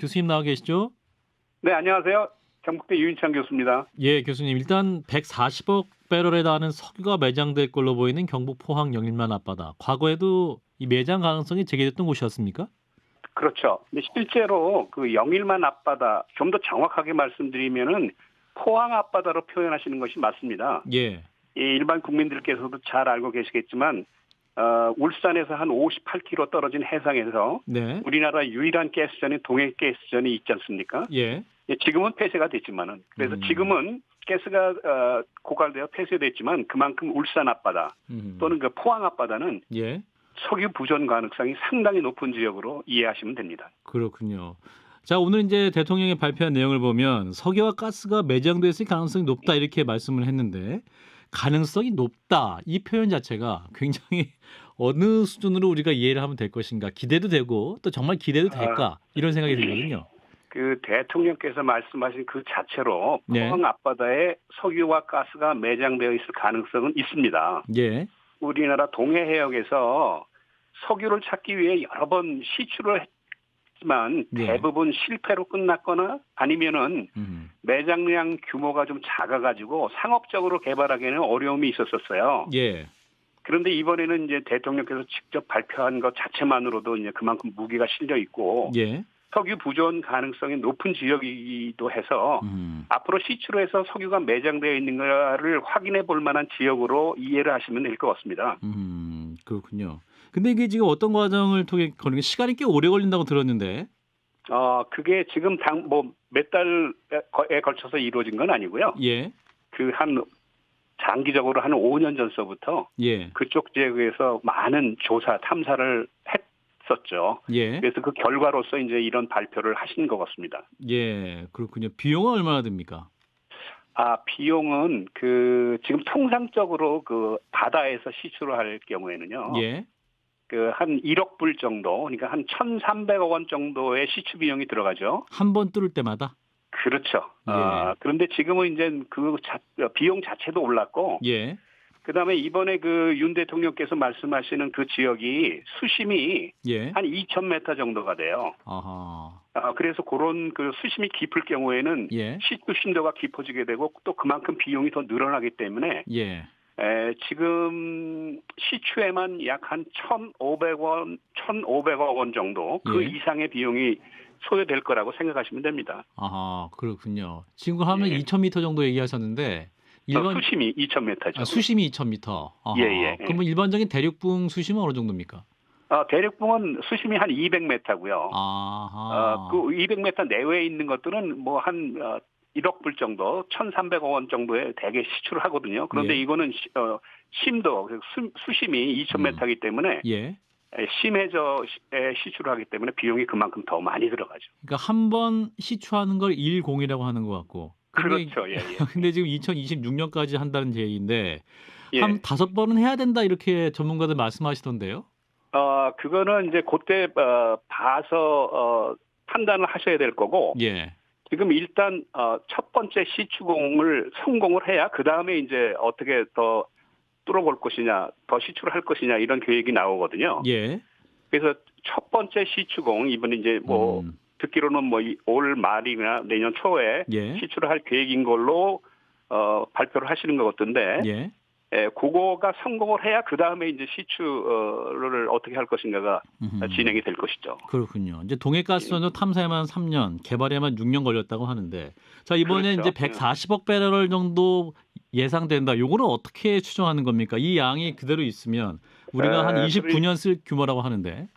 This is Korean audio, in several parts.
교수님 나와 계시죠? 네, 안녕하세요. 경북대 유인창 교수입니다. 예, 교수님. 일단 140억 배럴에 달하는 석유가 매장될 걸로 보이는 경북 포항 영일만 앞바다. 과거에도 이 매장 가능성이 제기됐던 곳이었습니까? 그렇죠. 근데 실제로 그 영일만 앞바다, 좀 더 정확하게 말씀드리면은 포항 앞바다로 표현하시는 것이 맞습니다. 예. 이 일반 국민들께서도 잘 알고 계시겠지만 울산에서 한 58km 떨어진 해상에서 네. 우리나라 유일한 가스전인 동해가스전이 있지 않습니까? 예. 예, 지금은 폐쇄가 됐지만은 그래서 지금은 가스가 고갈되어 폐쇄됐지만 그만큼 울산 앞바다 또는 그 포항 앞바다는 예. 석유 부전 가능성이 상당히 높은 지역으로 이해하시면 됩니다. 그렇군요. 자, 오늘 이제 대통령이 발표한 내용을 보면 석유와 가스가 매장됐을 가능성이 높다 이렇게 말씀을 했는데 가능성이 높다 이 표현 자체가 굉장히 어느 수준으로 우리가 이해를 하면 될 것인가 기대도 되고 또 정말 기대도 될까 이런 생각이 들거든요. 그 대통령께서 말씀하신 그 자체로 네. 포항 앞바다에 석유와 가스가 매장되어 있을 가능성은 있습니다. 예. 우리나라 동해 해역에서 석유를 찾기 위해 여러 번 시추를 했지만 네. 대부분 실패로 끝났거나 아니면은 매장량 규모가 좀 작아가지고 상업적으로 개발하기에는 어려움이 있었어요. 예. 그런데 이번에는 이제 대통령께서 직접 발표한 것 자체만으로도 이제 그만큼 무게가 실려 있고 예. 석유 부전 가능성이 높은 지역이기도 해서 앞으로 시추로해서 석유가 매장되어 있는 것을 확인해 볼 만한 지역으로 이해를 하시면 될 것 같습니다. 그렇군요. 근데 이게 지금 어떤 과정을 통해 걸리는 게 시간이 꽤 오래 걸린다고 들었는데. 그게 지금 몇 달에 걸쳐서 이루어진 건 아니고요. 예. 장기적으로 한 5년 전서부터 예. 그쪽 지역에서 많은 조사, 탐사를 했었죠. 예. 그래서 그 결과로서 이제 이런 발표를 하신 것 같습니다. 예. 그렇군요. 비용은 얼마나 듭니까? 비용은 지금 통상적으로 그 바다에서 시추를 할 경우에는요. 예. 한 1억 불 정도, 그러니까 한 1,300억 원 정도의 시추 비용이 들어가죠. 한 번 뚫을 때마다? 그렇죠. 예. 그런데 지금은 이제 비용 자체도 올랐고, 예. 그다음에 이번에 윤 대통령께서 말씀하시는 그 지역이 수심이 예. 한 2,000m 정도가 돼요. 아하. 그래서 그런 수심이 깊을 경우에는 예. 시추 심도가 깊어지게 되고 또 그만큼 비용이 더 늘어나기 때문에 예. 지금 시추에만 약 한 1,500억 원 정도 그 예. 이상의 비용이 소요될 거라고 생각하시면 됩니다. 아하, 그렇군요. 지금 하면 예. 2,000m 정도 얘기하셨는데 수심이 2,000m죠. 수심이 2,000m. 아하. 예. 그러면 일반적인 대륙붕 수심은 어느 정도입니까? 대륙붕은 수심이 한 200m고요. 아하. 그 200m 내외에 있는 것들은 한 1억 불 정도, 1,300억 원 정도에 대개 시추를 하거든요. 그런데 예. 이거는 심도, 수심이 2,000m이기 때문에 예. 심해져 시추를 하기 때문에 비용이 그만큼 더 많이 들어가죠. 그러니까 한 번 시추하는 걸 1공이라고 하는 것 같고. 근데, 그렇죠. 예. 근데 지금 2026년까지 한다는 제의인데 예. 한 5번은 해야 된다 이렇게 전문가들 말씀하시던데요. 그거는 이제 그때 봐서 판단을 하셔야 될 거고. 예. 지금 일단 첫 번째 시추공을 성공을 해야 그 다음에 이제 어떻게 더 뚫어볼 것이냐, 더 시추를 할 것이냐 이런 계획이 나오거든요. 예. 그래서 첫 번째 시추공 이번에 이제 듣기로는 올 말이나 내년 초에 예. 시추를 할 계획인 걸로 발표를 하시는 것 같은데. 예. 그거가 성공을 해야 그 다음에 이제 시추를 어떻게 할 것인가가 진행이 될 것이죠. 그렇군요. 이제 동해가스원도 탐사에만 3년, 개발에만 6년 걸렸다고 하는데, 자 이번에 그렇죠. 이제 140억 배럴 정도 예상된다. 요거는 어떻게 추정하는 겁니까? 이 양이 그대로 있으면 우리가 한 29년 쓸 규모라고 하는데.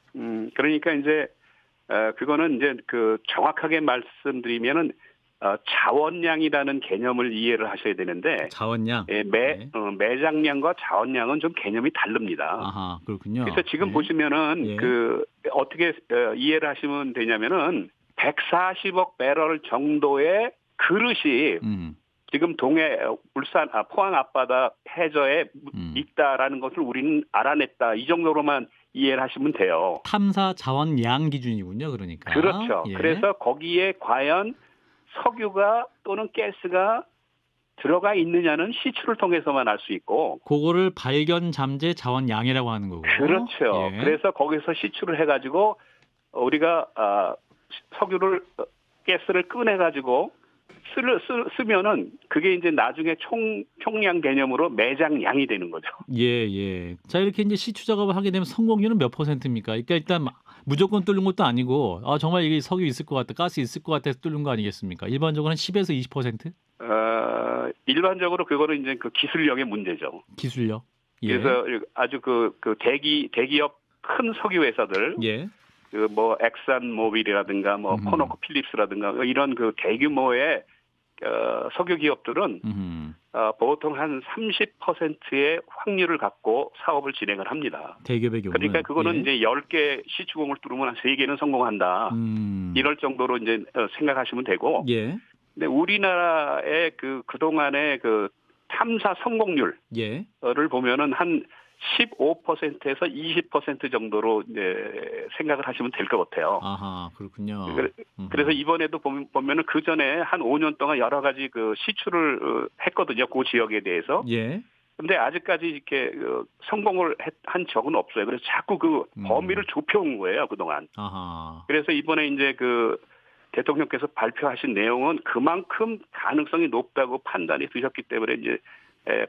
그러니까 이제 그거는 이제 정확하게 말씀드리면은. 자원량이라는 개념을 이해를 하셔야 되는데 자원량 매장량과 자원량은 좀 개념이 다릅니다. 아하, 그렇군요. 그래서 지금 보시면은 어떻게 이해를 하시면 되냐면은 140억 배럴 정도의 그릇이 지금 울산 포항 앞바다 해저에 있다라는 것을 우리는 알아냈다. 이 정도로만 이해를 하시면 돼요. 탐사 자원량 기준이군요. 그러니까. 그렇죠. 예. 그래서 거기에 과연 석유가 또는 가스가 들어가 있느냐는 시추를 통해서만 알 수 있고. 그거를 발견 잠재 자원량이라고 하는 거고. 그렇죠. 예. 그래서 거기서 시추를 해가지고 우리가 석유를 가스를 꺼내 가지고 쓰면은 그게 이제 나중에 총량 개념으로 매장량이 되는 거죠. 예, 예. 자, 이렇게 이제 시추 작업을 하게 되면 성공률은 몇 %입니까? 그러니까 일단 무조건 뚫는 것도 아니고 정말 이게 석유 있을 것 같다, 가스 있을 것 같아서 뚫는 거 아니겠습니까? 일반적으로는 10에서 20%? 일반적으로 그거는 이제 그 기술력의 문제죠. 기술력. 예. 그래서 아주 그 대기업 큰 석유 회사들, 예. 그 뭐 엑산 모빌이라든가 뭐 코노코 필립스라든가 이런 그 대규모의 석유 기업들은 보통 한 30%의 확률을 갖고 사업을 진행을 합니다. 대기업의 경우는. 그러니까 그거는 이제 10개 시추공을 뚫으면 한 3개는 성공한다. 이럴 정도로 이제 생각하시면 되고. 예. 근데 우리나라의 그동안의 그 탐사 성공률을 보면은 한 15%에서 20% 정도로 이제 생각을 하시면 될 것 같아요. 아하, 그렇군요. 그래서 이번에도 보면은 그 전에 한 5년 동안 여러 가지 그 시추를 했거든요. 그 지역에 대해서. 예. 근데 아직까지 이렇게 성공을 한 적은 없어요. 그래서 자꾸 그 범위를 좁혀온 거예요, 그동안. 아하. 그래서 이번에 이제 그 대통령께서 발표하신 내용은 그만큼 가능성이 높다고 판단이 드셨기 때문에 이제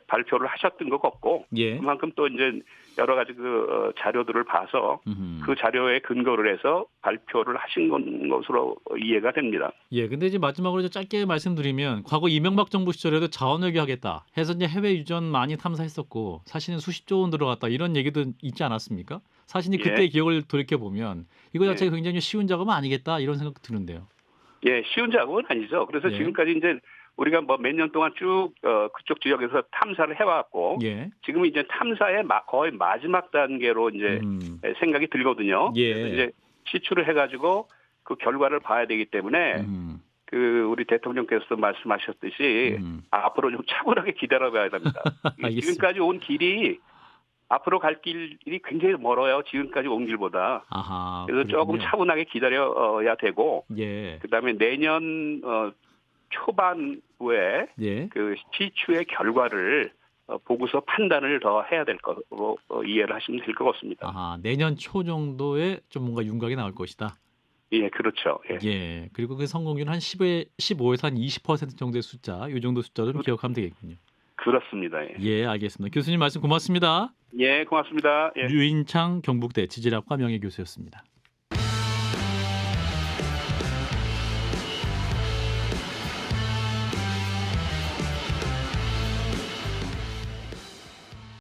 발표를 하셨던 것 같고, 예. 그만큼 또 이제 여러 가지 그 자료들을 봐서 그 자료에 근거를 해서 발표를 하신 것으로 이해가 됩니다. 예, 근데 이제 마지막으로 이제 짧게 말씀드리면 과거 이명박 정부 시절에도 자원외교하겠다 해서 이제 해외 유전 많이 탐사했었고 사실은 수십조 원 들어갔다 이런 얘기도 있지 않았습니까? 사실은 그때 기억을 돌이켜 보면 이거 자체가 굉장히 쉬운 작업은 아니겠다 이런 생각 드는데요. 예, 쉬운 작업은 아니죠. 그래서 지금까지 이제 우리가 뭐 몇 년 동안 쭉 그쪽 지역에서 탐사를 해왔고, 지금 이제 탐사의 거의 마지막 단계로 이제 생각이 들거든요. 그래서 이제 시추를 해가지고 그 결과를 봐야 되기 때문에 그 우리 대통령께서도 말씀하셨듯이 앞으로 좀 차분하게 기다려봐야 됩니다. 지금까지 온 길이 앞으로 갈 길이 굉장히 멀어요. 지금까지 온 길보다. 아하, 그래서 조금 차분하게 기다려야 되고, 그다음에 내년 초반부에 그 시추의 결과를 보고서 판단을 더 해야 될 것으로 이해를 하시면 될 것 같습니다. 아하, 내년 초 정도에 좀 뭔가 윤곽이 나올 것이다. 예, 그렇죠. 예. 그리고 그 성공률 한 15에서 한 20% 정도의 숫자, 이 정도 숫자를 좀 기억하면 되겠군요. 그렇습니다. 예, 알겠습니다. 교수님 말씀 고맙습니다. 예, 고맙습니다. 류인창 경북대 지질학과 명예교수였습니다.